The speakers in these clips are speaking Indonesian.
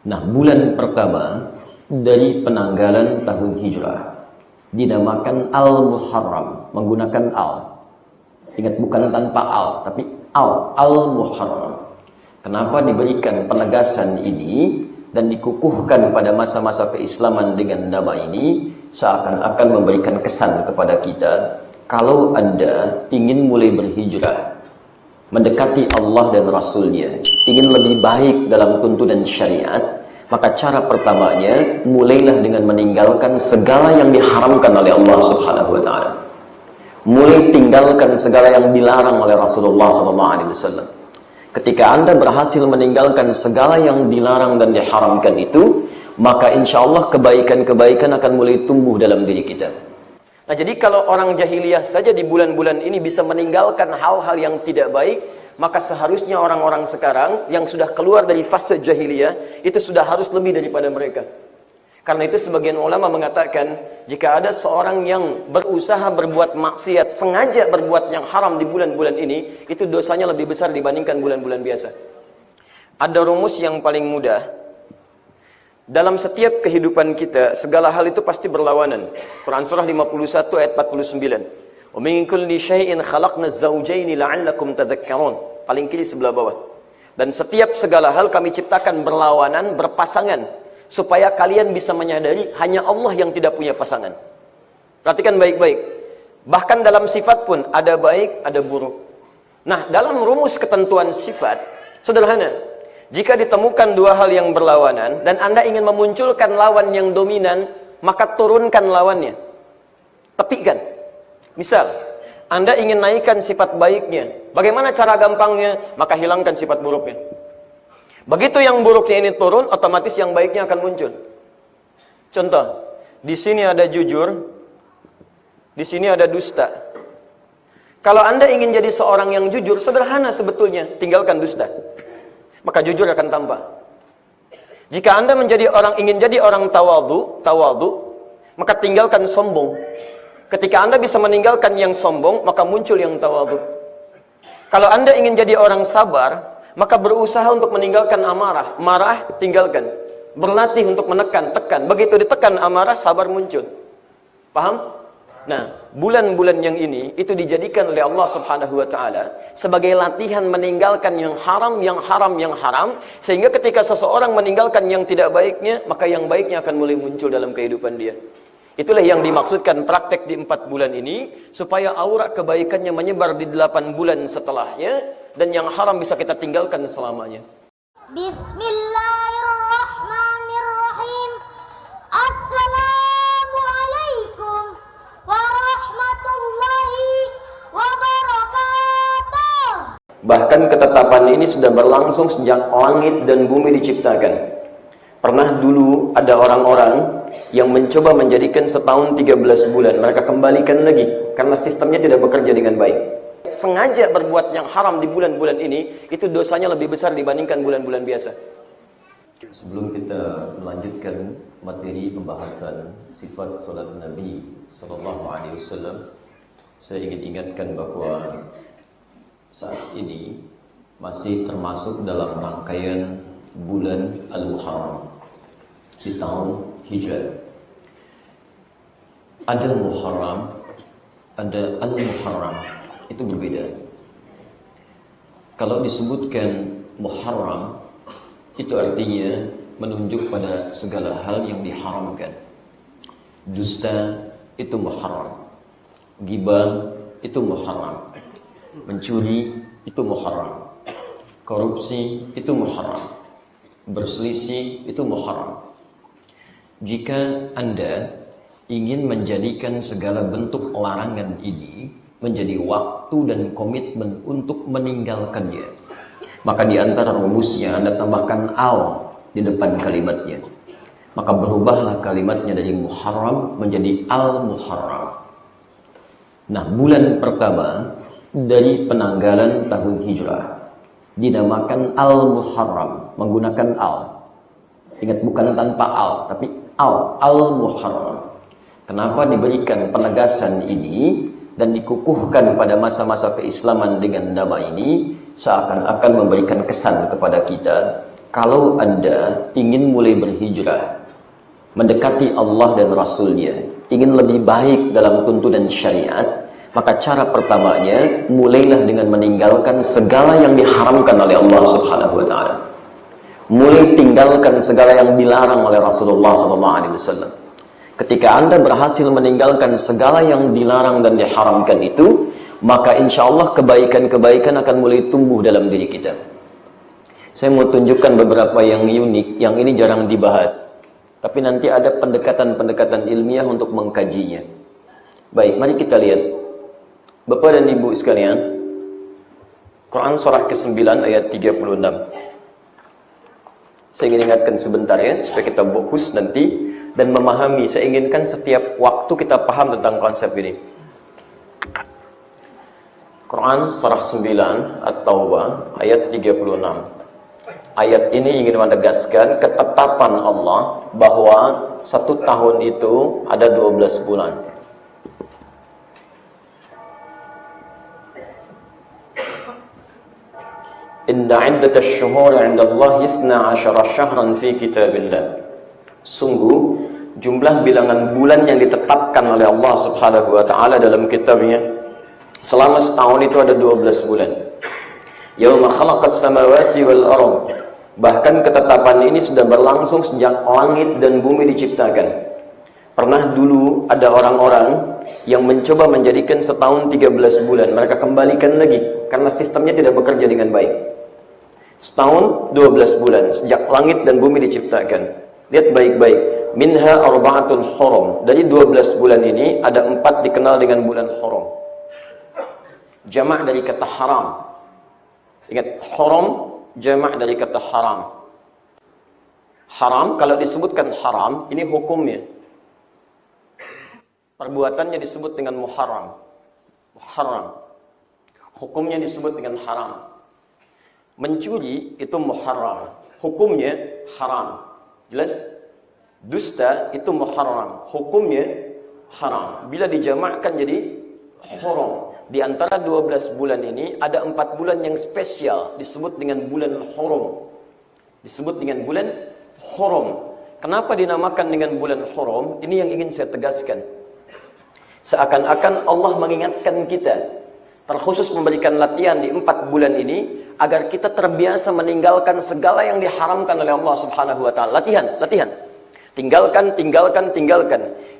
Nah, bulan pertama dari penanggalan tahun Hijrah dinamakan Al-Muharram, menggunakan al. Ingat, bukan tanpa al, tapi Al-Muharram. Kenapa diberikan penegasan ini dan dikukuhkan pada masa-masa keislaman dengan nama ini? Seakan-akan memberikan kesan kepada kita, kalau Anda ingin mulai berhijrah, mendekati Allah dan Rasulnya, ingin lebih baik dalam tuntunan syariat, maka cara pertamanya, mulailah dengan meninggalkan segala yang diharamkan oleh Allah Subhanahu wa Ta'ala. Mulai tinggalkan segala yang dilarang oleh Rasulullah SAW. Ketika Anda berhasil meninggalkan segala yang dilarang dan diharamkan itu, maka insya Allah kebaikan-kebaikan akan mulai tumbuh dalam diri kita. Nah, jadi kalau orang jahiliyah saja di bulan-bulan ini bisa meninggalkan hal-hal yang tidak baik, maka seharusnya orang-orang sekarang yang sudah keluar dari fase jahiliyah itu sudah harus lebih daripada mereka. Karena itu sebagian ulama mengatakan, jika ada seorang yang berusaha berbuat maksiat, sengaja berbuat yang haram di bulan-bulan ini, itu dosanya lebih besar dibandingkan bulan-bulan biasa. Ada rumus yang paling mudah. Dalam setiap kehidupan kita, segala hal itu pasti berlawanan. Quran surah 51 ayat 49. Wa min kulli syai'in khalaqna az-zawjayn la'allakum tadhakkarun. Paling kiri sebelah bawah. Dan setiap segala hal kami ciptakan berlawanan, berpasangan, supaya kalian bisa menyadari hanya Allah yang tidak punya pasangan. Perhatikan baik-baik. Bahkan dalam sifat pun ada baik, ada buruk. Nah, dalam rumus ketentuan sifat sederhana. Jika ditemukan dua hal yang berlawanan dan Anda ingin memunculkan lawan yang dominan, maka turunkan lawannya. Tepikan. Misal, Anda ingin naikkan sifat baiknya. Bagaimana cara gampangnya? Maka hilangkan sifat buruknya. Begitu yang buruknya ini turun, otomatis yang baiknya akan muncul. Contoh, di sini ada jujur, di sini ada dusta. Kalau Anda ingin jadi seorang yang jujur, sederhana sebetulnya, tinggalkan dusta. Maka jujur akan tampak. Jika Anda ingin jadi orang tawadhu, maka tinggalkan sombong. Ketika Anda bisa meninggalkan yang sombong, maka muncul yang tawadhu. Kalau Anda ingin jadi orang sabar, maka berusaha untuk meninggalkan amarah. Marah, tinggalkan. Berlatih untuk menekan, tekan. Begitu ditekan amarah, sabar muncul. Paham? Nah, bulan-bulan yang ini itu dijadikan oleh Allah Subhanahu wa Ta'ala sebagai latihan meninggalkan yang haram, sehingga ketika seseorang meninggalkan yang tidak baiknya, maka yang baiknya akan mulai muncul dalam kehidupan dia. Itulah yang dimaksudkan praktek di 4 bulan ini, supaya aura kebaikannya menyebar di 8 bulan setelahnya, dan yang haram bisa kita tinggalkan selamanya. Bismillahirrahmanirrahim. Assalamualaikum warahmatullahi wabarakatuh. Bahkan ketetapan ini sudah berlangsung sejak langit dan bumi diciptakan. Pernah dulu ada orang-orang yang mencoba menjadikan setahun 13 bulan. Mereka kembalikan lagi karena sistemnya tidak bekerja dengan baik. Sengaja berbuat yang haram di bulan-bulan ini, itu dosanya lebih besar dibandingkan bulan-bulan biasa. Sebelum kita melanjutkan materi pembahasan sifat salat Nabi SAW, saya ingin ingatkan bahwa saat ini masih termasuk dalam rangkaian bulan Al-Muharram di tahun Hijrah. Ada Muharram, ada Al-Muharram, itu berbeda. Kalau disebutkan Muharram, itu artinya menunjuk pada segala hal yang diharamkan. Dusta itu muharram, ghibah itu muharram, mencuri itu muharram, korupsi itu muharram, berselisih itu muharram. Jika Anda ingin menjadikan segala bentuk larangan ini menjadi waktu dan komitmen untuk meninggalkannya, maka di antara rumusnya Anda tambahkan al di depan kalimatnya. Maka berubahlah kalimatnya dari Muharram menjadi Al-Muharram. Nah, bulan pertama dari penanggalan tahun Hijrah dinamakan Al-Muharram, menggunakan al. Ingat, bukan tanpa al, tapi Al-Muharram. Kenapa diberikan penegasan ini dan dikukuhkan pada masa-masa keislaman dengan nama ini? Seakan-akan memberikan kesan kepada kita, kalau Anda ingin mulai berhijrah, mendekati Allah dan Rasul-Nya, ingin lebih baik dalam tuntunan syariat, maka cara pertamanya, mulailah dengan meninggalkan segala yang diharamkan oleh Allah Subhanahu wa Ta'ala. Mulai tinggalkan segala yang dilarang oleh Rasulullah SAW. Ketika Anda berhasil meninggalkan segala yang dilarang dan diharamkan itu, maka insya Allah kebaikan-kebaikan akan mulai tumbuh dalam diri kita. Saya mau tunjukkan beberapa yang unik, yang ini jarang dibahas. Tapi nanti ada pendekatan-pendekatan ilmiah untuk mengkajinya. Baik, mari kita lihat. Bapak dan Ibu sekalian, Quran surah ke-9 ayat 36. Saya ingin ingatkan sebentar ya, supaya kita fokus nanti dan memahami. Saya inginkan setiap waktu kita paham tentang konsep ini. Quran surah 9 At-Taubah ayat 36. Ayat ini ingin menegaskan ketetapan Allah bahwa 1 tahun itu ada 12 bulan. Inna iddatash syuhur 'inda Allah 12 syahran fi kitabillah. Sungguh jumlah bilangan bulan yang ditetapkan oleh Allah Subhanahu wa Ta'ala dalam kitabnya selama setahun itu ada 12 bulan. Yauma khalaqas samawati wal ardh. Bahkan ketetapan ini sudah berlangsung sejak langit dan bumi diciptakan. Pernah dulu ada orang-orang yang mencoba menjadikan setahun 13 bulan. Mereka kembalikan lagi karena sistemnya tidak bekerja dengan baik. Setahun 12 bulan sejak langit dan bumi diciptakan. Lihat baik-baik. Minha arba'atun hurum. Dari 12 bulan ini ada 4 dikenal dengan bulan hurum. Jamak dari kata haram. Ingat, hurum jamak dari kata haram. Haram, kalau disebutkan haram, ini hukumnya. Perbuatannya disebut dengan muharram. Muharram. Hukumnya disebut dengan haram. Mencuri itu muharram. Hukumnya haram. Jelas? Dusta itu muharram. Hukumnya haram. Bila dijamakkan jadi hurum. Di antara 12 bulan ini ada 4 bulan yang spesial disebut dengan bulan hurum. Disebut dengan bulan hurum. Kenapa dinamakan dengan bulan hurum? Ini yang ingin saya tegaskan. Seakan-akan Allah mengingatkan kita, terkhusus memberikan latihan di 4 bulan ini agar kita terbiasa meninggalkan segala yang diharamkan oleh Allah Subhanahu wa Ta'ala. Latihan. Tinggalkan.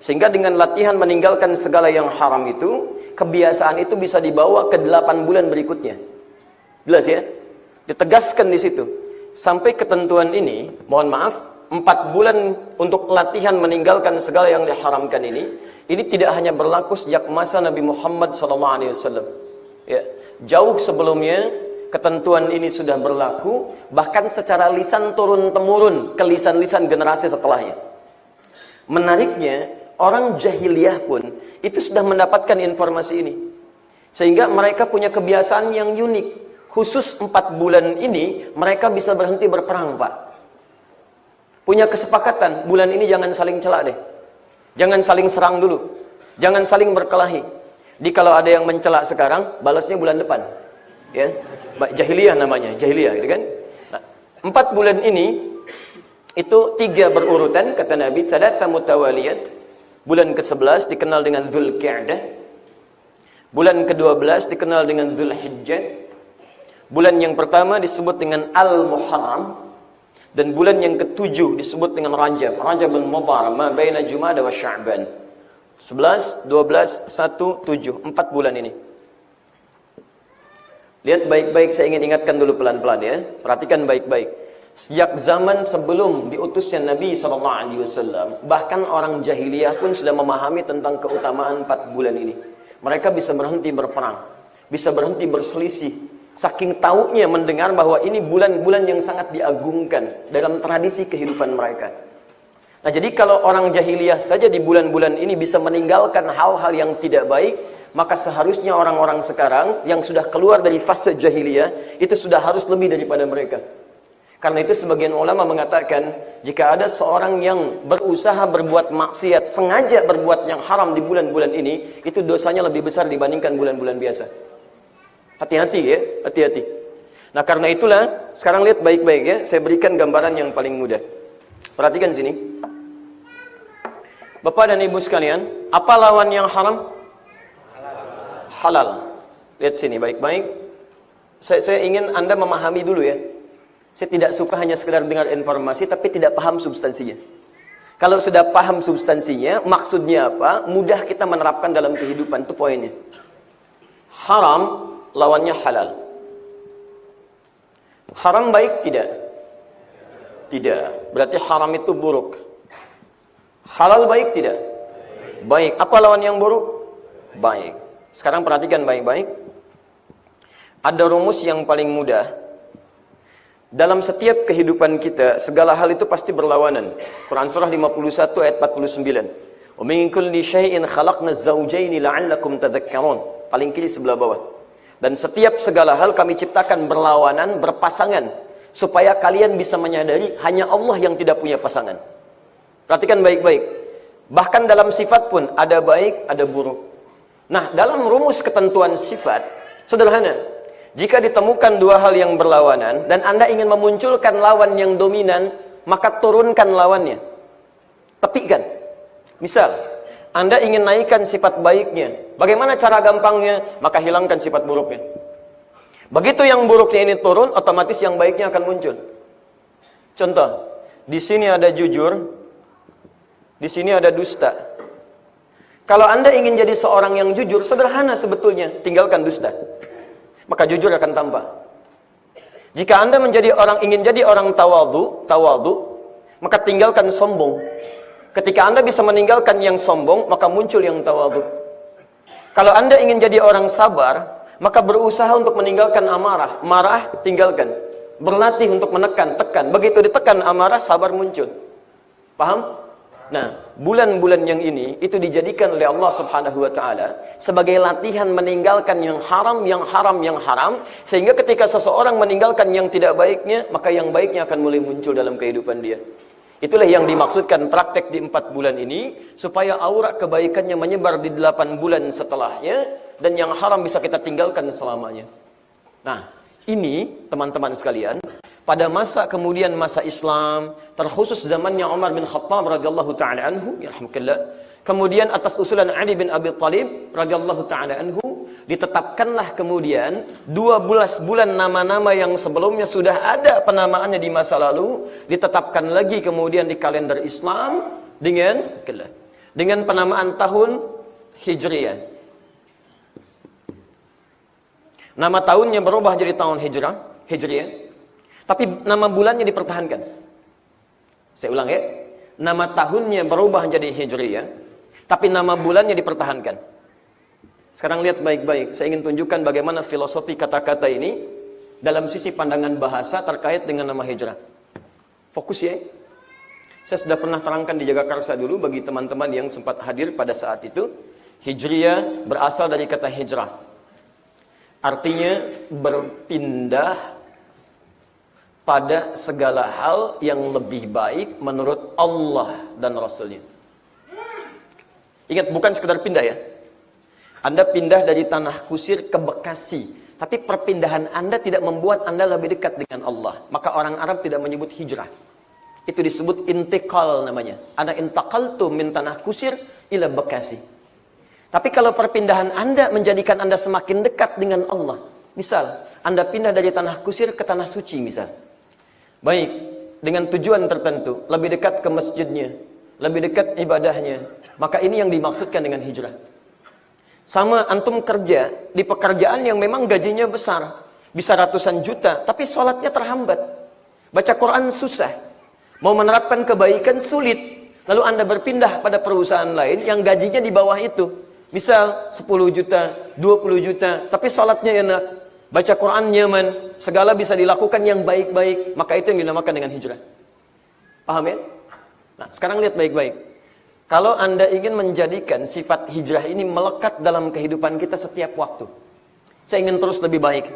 Sehingga dengan latihan meninggalkan segala yang haram itu, kebiasaan itu bisa dibawa ke 8 bulan berikutnya. Jelas ya? Ditegaskan di situ. Sampai ketentuan ini, mohon maaf, 4 bulan untuk latihan meninggalkan segala yang diharamkan ini tidak hanya berlaku sejak masa Nabi Muhammad SAW. Ya, jauh sebelumnya ketentuan ini sudah berlaku, bahkan secara lisan turun-temurun ke lisan-lisan generasi setelahnya. Menariknya, orang jahiliyah pun itu sudah mendapatkan informasi ini. Sehingga mereka punya kebiasaan yang unik. Khusus 4 bulan ini, mereka bisa berhenti berperang, Pak. Punya kesepakatan, bulan ini jangan saling celak deh. Jangan saling serang dulu. Jangan saling berkelahi. Jadi kalau ada yang mencelak sekarang, balasnya bulan depan. Ya, jahiliyah namanya, jahiliyah, gitu kan? Nah, 4 bulan ini itu 3 berurutan, kata Nabi, thalatha mutawaliyat. Bulan ke-11 dikenal dengan Dzulqa'dah. Bulan ke-12 dikenal dengan Dzulhijjah. Bulan yang pertama disebut dengan Al-Muharram. Dan bulan yang ke-7 disebut dengan Rajab. Rajabul Mudhar, ma baina Jumada wa Sya'ban. 11, 12, 1, 7. 4 bulan ini. Lihat baik-baik, saya ingin ingatkan dulu pelan-pelan ya. Perhatikan baik-baik. Sejak zaman sebelum diutusnya Nabi SAW, bahkan orang jahiliyah pun sudah memahami tentang keutamaan 4 bulan ini. Mereka bisa berhenti berperang, bisa berhenti berselisih, saking taunya mendengar bahwa ini bulan-bulan yang sangat diagungkan dalam tradisi kehidupan mereka. Nah, jadi kalau orang jahiliyah saja di bulan-bulan ini bisa meninggalkan hal-hal yang tidak baik, maka seharusnya orang-orang sekarang yang sudah keluar dari fase jahiliyah itu sudah harus lebih daripada mereka. Karena itu sebagian ulama mengatakan, jika ada seorang yang berusaha berbuat maksiat, sengaja berbuat yang haram di bulan-bulan ini, itu dosanya lebih besar dibandingkan bulan-bulan biasa. Hati-hati ya, hati-hati. Nah, karena itulah, sekarang lihat baik-baik ya, saya berikan gambaran yang paling mudah. Perhatikan sini. Bapak dan Ibu sekalian, apa lawan yang haram? Halal. Lihat sini baik-baik. Saya ingin Anda memahami dulu ya. Saya tidak suka hanya sekedar dengar informasi, tapi tidak paham substansinya. Kalau sudah paham substansinya, maksudnya apa, mudah kita menerapkan dalam kehidupan, itu poinnya. Haram, lawannya halal. Haram baik tidak? Tidak. Berarti haram itu buruk. Halal baik tidak? Baik. Apa lawan yang buruk? Baik. Sekarang perhatikan baik-baik. Ada rumus yang paling mudah. Dalam setiap kehidupan kita, segala hal itu pasti berlawanan. Quran surah 51 ayat 49. Wa min kulli syai'in khalaqna az-zawjayn la'allakum tadhakkarun. Paling kiri sebelah bawah. Dan setiap segala hal kami ciptakan berlawanan, berpasangan, supaya kalian bisa menyadari hanya Allah yang tidak punya pasangan. Perhatikan baik-baik. Bahkan dalam sifat pun ada baik, ada buruk. Nah, dalam rumus ketentuan sifat sederhana. Jika ditemukan dua hal yang berlawanan dan Anda ingin memunculkan lawan yang dominan, maka turunkan lawannya. Tepikan. Misal, Anda ingin naikkan sifat baiknya. Bagaimana cara gampangnya? Maka hilangkan sifat buruknya. Begitu yang buruknya ini turun, otomatis yang baiknya akan muncul. Contoh, di sini ada jujur, di sini ada dusta. Kalau Anda ingin jadi seorang yang jujur, sederhana sebetulnya, tinggalkan dusta. Maka jujur akan tampak. Jika Anda ingin jadi orang tawadu, maka tinggalkan sombong. Ketika Anda bisa meninggalkan yang sombong, maka muncul yang tawadu. Kalau Anda ingin jadi orang sabar, maka berusaha untuk meninggalkan amarah. Marah, tinggalkan. Berlatih untuk menekan, tekan. Begitu ditekan amarah, sabar muncul. Paham? Nah, bulan-bulan yang ini itu dijadikan oleh Allah Subhanahu wa taala sebagai latihan meninggalkan yang haram, sehingga ketika seseorang meninggalkan yang tidak baiknya, maka yang baiknya akan mulai muncul dalam kehidupan dia. Itulah yang dimaksudkan praktek di 4 bulan ini, supaya aura kebaikannya menyebar di 8 bulan setelahnya, dan yang haram bisa kita tinggalkan selamanya. Nah, ini teman-teman sekalian, pada masa kemudian masa Islam, terkhusus zamannya Umar bin Khattab radhiyallahu taala anhu, yarhamukallah. Kemudian atas usulan Ali bin Abi Thalib radhiyallahu taala anhu, ditetapkanlah kemudian 12 bulan nama-nama yang sebelumnya sudah ada penamaannya di masa lalu, ditetapkan lagi kemudian di kalender Islam dengan penamaan tahun Hijriyah. Nama tahunnya berubah jadi tahun Hijriyah. Tapi nama bulannya dipertahankan. Saya ulang ya. Nama tahunnya berubah jadi Hijriyah, tapi nama bulannya dipertahankan. Sekarang lihat baik-baik. Saya ingin tunjukkan bagaimana filosofi kata-kata ini dalam sisi pandangan bahasa terkait dengan nama hijrah. Fokus ya. Saya sudah pernah terangkan di Jagakarsa dulu bagi teman-teman yang sempat hadir pada saat itu. Hijriyah berasal dari kata hijrah. Artinya berpindah pada segala hal yang lebih baik menurut Allah dan Rasulnya. Ingat, bukan sekedar pindah ya. Anda pindah dari Tanah Kusir ke Bekasi, tapi perpindahan Anda tidak membuat Anda lebih dekat dengan Allah. Maka orang Arab tidak menyebut hijrah. Itu disebut intikal namanya. Ana intaqaltu min Tanah Kusir ila Bekasi. Tapi kalau perpindahan Anda menjadikan Anda semakin dekat dengan Allah. Misal, Anda pindah dari Tanah Kusir ke Tanah Suci misal. Baik, dengan tujuan tertentu, lebih dekat ke masjidnya, lebih dekat ibadahnya, maka ini yang dimaksudkan dengan hijrah. Sama antum kerja di pekerjaan yang memang gajinya besar, bisa ratusan juta, tapi sholatnya terhambat, baca Quran susah, mau menerapkan kebaikan sulit, lalu Anda berpindah pada perusahaan lain yang gajinya di bawah itu, misal 10 juta, 20 juta, tapi sholatnya enak, baca Quran nyaman, segala bisa dilakukan yang baik-baik, maka itu yang dinamakan dengan hijrah. Paham ya? Nah, sekarang lihat baik-baik. Kalau Anda ingin menjadikan sifat hijrah ini melekat dalam kehidupan kita setiap waktu. Saya ingin terus lebih baik.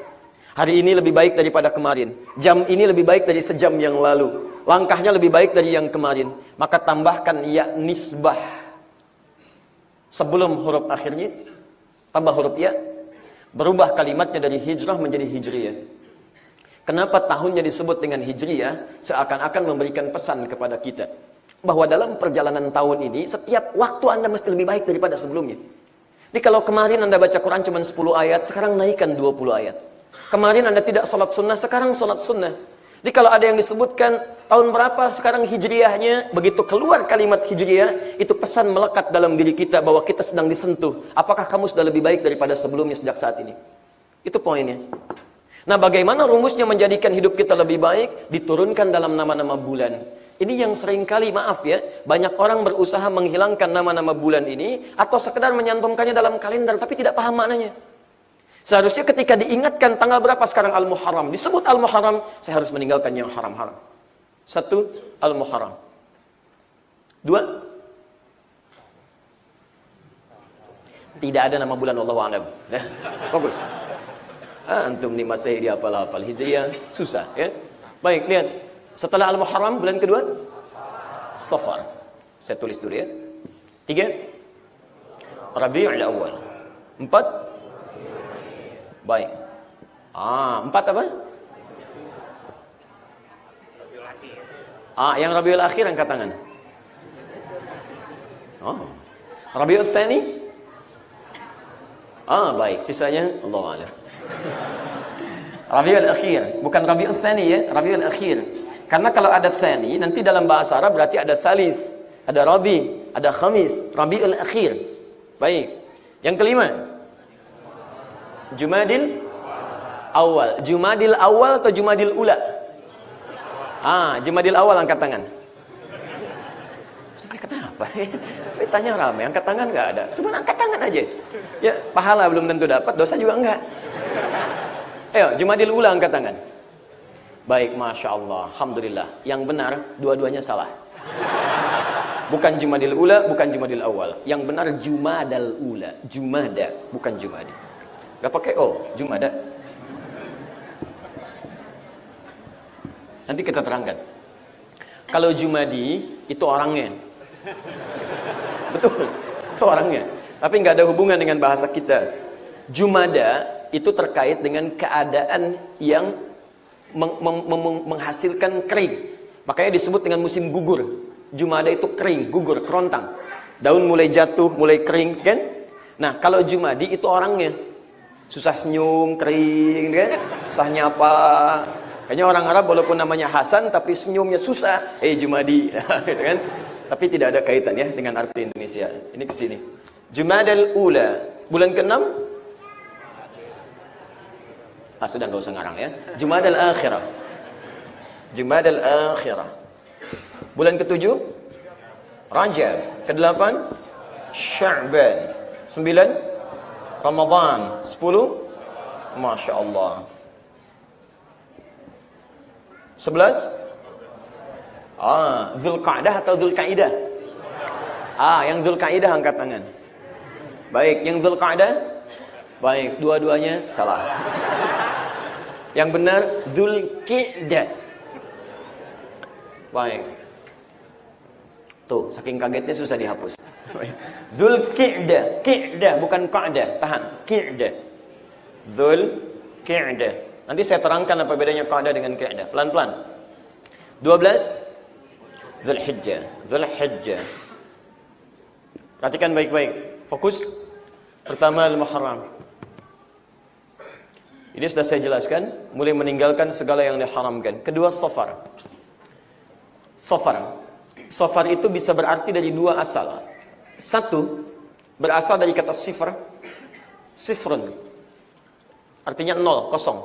Hari ini lebih baik daripada kemarin. Jam ini lebih baik dari sejam yang lalu. Langkahnya lebih baik dari yang kemarin. Maka tambahkan ya nisbah. Sebelum huruf akhirnya, tambah huruf ya. Berubah kalimatnya dari hijrah menjadi hijriyah. Kenapa tahunnya disebut dengan Hijriyah? Seakan-akan memberikan pesan kepada kita bahwa dalam perjalanan tahun ini, setiap waktu Anda mesti lebih baik daripada sebelumnya. Jadi kalau kemarin Anda baca Quran cuma 10 ayat, sekarang naikkan 20 ayat. Kemarin Anda tidak sholat sunnah, sekarang sholat sunnah. Jadi kalau ada yang disebutkan tahun berapa sekarang Hijriyahnya, begitu keluar kalimat Hijriyah, itu pesan melekat dalam diri kita bahwa kita sedang disentuh. Apakah kamu sudah lebih baik daripada sebelumnya sejak saat ini? Itu poinnya. Nah, bagaimana rumusnya menjadikan hidup kita lebih baik? Diturunkan dalam nama-nama bulan. Ini yang seringkali, maaf ya, banyak orang berusaha menghilangkan nama-nama bulan ini atau sekedar menyantumkannya dalam kalender tapi tidak paham maknanya. Seharusnya ketika diingatkan tanggal berapa sekarang Al-Muharram, disebut Al-Muharram, saya harus meninggalkan yang haram-haram. 1. Al-Muharram. 2. Tidak ada nama bulan, Wallahu a'lam. Nah, fokus. Antum nih masih dihafal-hafal Hijriyah, susah ya. Baik, lihat. Setelah Al-Muharram, bulan kedua Safar. Saya tulis dulu ya. 3. Rabiul Awal. 4. Baik. 4 apa? Yang Rabiul Akhir angkat tangan. Rabiul Tsani? Baik, sisanya Allahu a'lam. Rabiul Akhir, bukan Rabiul Tsani ya, Rabiul Akhir. Karena kalau ada Tsani, nanti dalam bahasa Arab berarti ada Tsalits, ada Rabi, ada Khamis, Rabiul Akhir. Baik. Yang kelima, Jumadil Awal. Jumadil Awal atau Jumadil Ula? Jumadil Awal, angkat tangan. Kenapa? Tanya ramai, angkat tangan nggak ada. Cuma angkat tangan aja. Ya, pahala belum tentu dapat, dosa juga enggak. Ayo, Jumadil Ula angkat tangan. Baik, Masya Allah, Alhamdulillah. Yang benar, dua-duanya salah. Bukan Jumadil Ula, bukan Jumadil Awal. Yang benar Jumadal Ula. Jumada, bukan Jumadi. Gak pakai O, Jumada. Nanti kita terangkan. Kalau Jumadi, itu orangnya. Betul, itu orangnya. Tapi nggak ada hubungan dengan bahasa kita. Jumada itu terkait dengan keadaan yang menghasilkan kering. Makanya disebut dengan musim gugur. Jumada itu kering, gugur, kerontang. Daun mulai jatuh, mulai kering, kan? Nah, kalau Jumadi itu orangnya. Susah senyum, kering, kan? Susah nyapa. Kayaknya orang Arab walaupun namanya Hasan tapi senyumnya susah. Jumadi, gitu kan? Tapi tidak ada kaitan ya dengan arti Indonesia. Ini ke sini. Jumadal Ula, bulan ke-6. Sudah nggak usah ngarang ya. Jumadal Akhirah. Jumadal Akhirah. Bulan ke-7 Rajab. Ke-8 Sya'ban. 9 Ramadan. 10 Masya Allah. 11 Dzulqa'dah atau Dzulqa'idah? Yang Dzulqa'idah angkat tangan. Baik, yang Dzulqa'dah? Baik, dua-duanya salah. Yang benar Dzulqi'dah. Baik. Tuh, saking kagetnya susah dihapus. Dzulqi'dah, Qi'dah bukan Qa'dah, tahan. Qi'dah. Dzulqi'dah. Nanti saya terangkan apa bedanya Qa'dah dengan Qi'dah. Pelan-pelan. 12 Dzulhijjah. Dzulhijjah. Perhatikan baik-baik. Fokus. Pertama Al-Muharram. Ini sudah saya jelaskan, mulai meninggalkan segala yang diharamkan. Kedua Safar. Safar. Safar itu bisa berarti dari dua asal. Satu, berasal dari kata sifr. Sifrun. Artinya 0, kosong.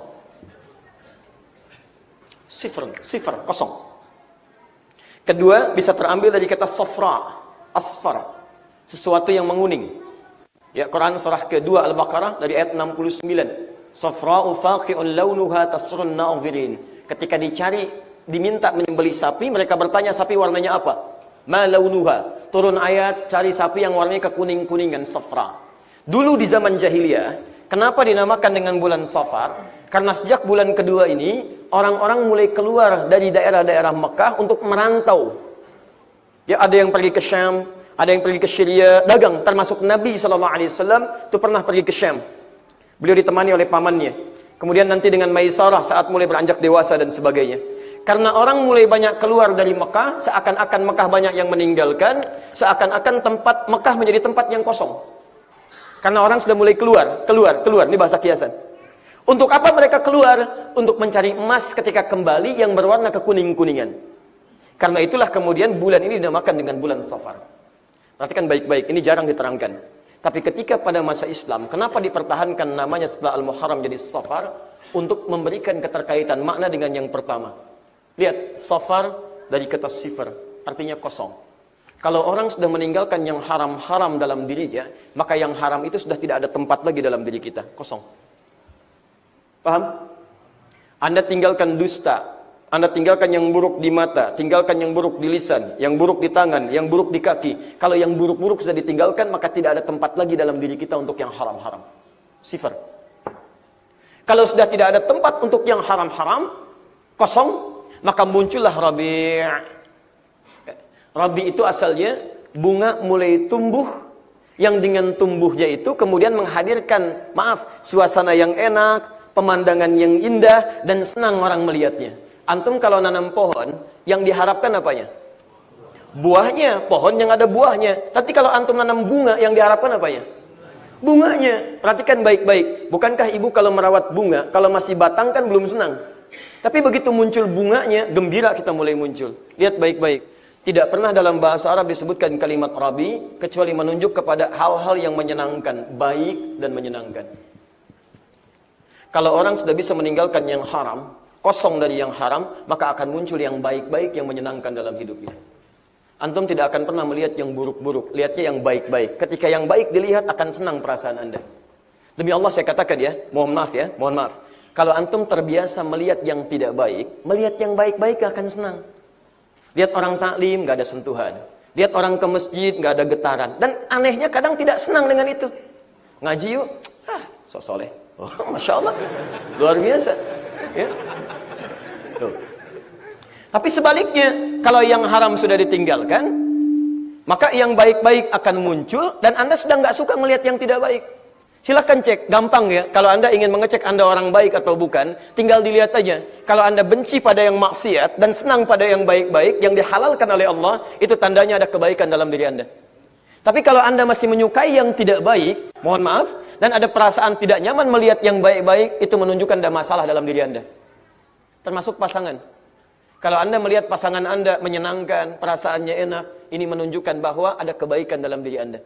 Sifrun, sifr, kosong. Kedua, bisa terambil dari kata safra, asfar, sesuatu yang menguning. Ya, Quran surah kedua Al-Baqarah dari ayat 69. Safra'u faqi'un launuha tasrun nazirin. Ketika diminta menyembelih sapi, mereka bertanya sapi warnanya apa? Ma launuha. Turun ayat cari sapi yang warnanya kekuning-kuningan, safra. Dulu di zaman jahiliyah, kenapa dinamakan dengan bulan Safar? Karena sejak bulan kedua ini, orang-orang mulai keluar dari daerah-daerah Mekah untuk merantau. Ya, ada yang pergi ke Syam, ada yang pergi ke Syria, dagang. Termasuk Nabi SAW itu pernah pergi ke Syam. Beliau ditemani oleh pamannya. Kemudian nanti dengan maisarah saat mulai beranjak dewasa dan sebagainya. Karena orang mulai banyak keluar dari Mekah, seakan-akan Mekah banyak yang meninggalkan, seakan-akan tempat Mekah menjadi tempat yang kosong. Karena orang sudah mulai keluar. Ini bahasa kiasan. Untuk apa mereka keluar? Untuk mencari emas ketika kembali yang berwarna kekuning-kuningan. Karena itulah kemudian bulan ini dinamakan dengan bulan Safar. Perhatikan baik-baik, ini jarang diterangkan. Tapi ketika pada masa Islam, kenapa dipertahankan namanya setelah Al-Muharram jadi Safar? Untuk memberikan keterkaitan makna dengan yang pertama. Lihat, Safar dari kata sifar, artinya kosong. Kalau orang sudah meninggalkan yang haram-haram dalam dirinya, maka yang haram itu sudah tidak ada tempat lagi dalam diri kita, kosong. Paham? Anda tinggalkan dusta, Anda tinggalkan yang buruk di mata, tinggalkan yang buruk di lisan, yang buruk di tangan, yang buruk di kaki. Kalau yang buruk-buruk sudah ditinggalkan, maka tidak ada tempat lagi dalam diri kita untuk yang haram-haram. Sifar. Kalau sudah tidak ada tempat untuk yang haram-haram, kosong, maka muncullah Rabi'. Rabi' itu asalnya bunga mulai tumbuh, yang dengan tumbuhnya itu kemudian menghadirkan, suasana yang enak, pemandangan yang indah, dan senang orang melihatnya. Antum kalau nanam pohon, yang diharapkan apanya? Buahnya, pohon yang ada buahnya. Tapi kalau antum nanam bunga, yang diharapkan apanya? Bunganya. Perhatikan baik-baik. Bukankah ibu kalau merawat bunga, kalau masih batang kan belum senang? Tapi begitu muncul bunganya, gembira kita mulai muncul. Lihat baik-baik. Tidak pernah dalam bahasa Arab disebutkan kalimat Rabi, kecuali menunjuk kepada hal-hal yang menyenangkan, baik dan menyenangkan. Kalau orang sudah bisa meninggalkan yang haram, kosong dari yang haram, maka akan muncul yang baik-baik yang menyenangkan dalam hidupnya. Antum tidak akan pernah melihat yang buruk-buruk, lihatnya yang baik-baik. Ketika yang baik dilihat, akan senang perasaan Anda. Demi Allah saya katakan ya, mohon maaf. Kalau antum terbiasa melihat yang tidak baik, melihat yang baik-baik akan senang. Lihat orang taklim, nggak ada sentuhan. Lihat orang ke masjid, nggak ada getaran. Dan anehnya kadang tidak senang dengan itu. Ngaji yuk, sok soleh. Oh, Masya Allah, luar biasa. Ya. Tuh. Tapi sebaliknya, kalau yang haram sudah ditinggalkan, maka yang baik-baik akan muncul, dan Anda sudah nggak suka melihat yang tidak baik. Silahkan cek, gampang ya. Kalau Anda ingin mengecek Anda orang baik atau bukan, tinggal dilihat aja. Kalau Anda benci pada yang maksiat dan senang pada yang baik-baik, yang dihalalkan oleh Allah, itu tandanya ada kebaikan dalam diri Anda. Tapi kalau Anda masih menyukai yang tidak baik, mohon maaf, dan ada perasaan tidak nyaman melihat yang baik-baik, itu menunjukkan ada masalah dalam diri Anda. Termasuk pasangan. Kalau Anda melihat pasangan Anda menyenangkan, perasaannya enak, ini menunjukkan bahwa ada kebaikan dalam diri Anda.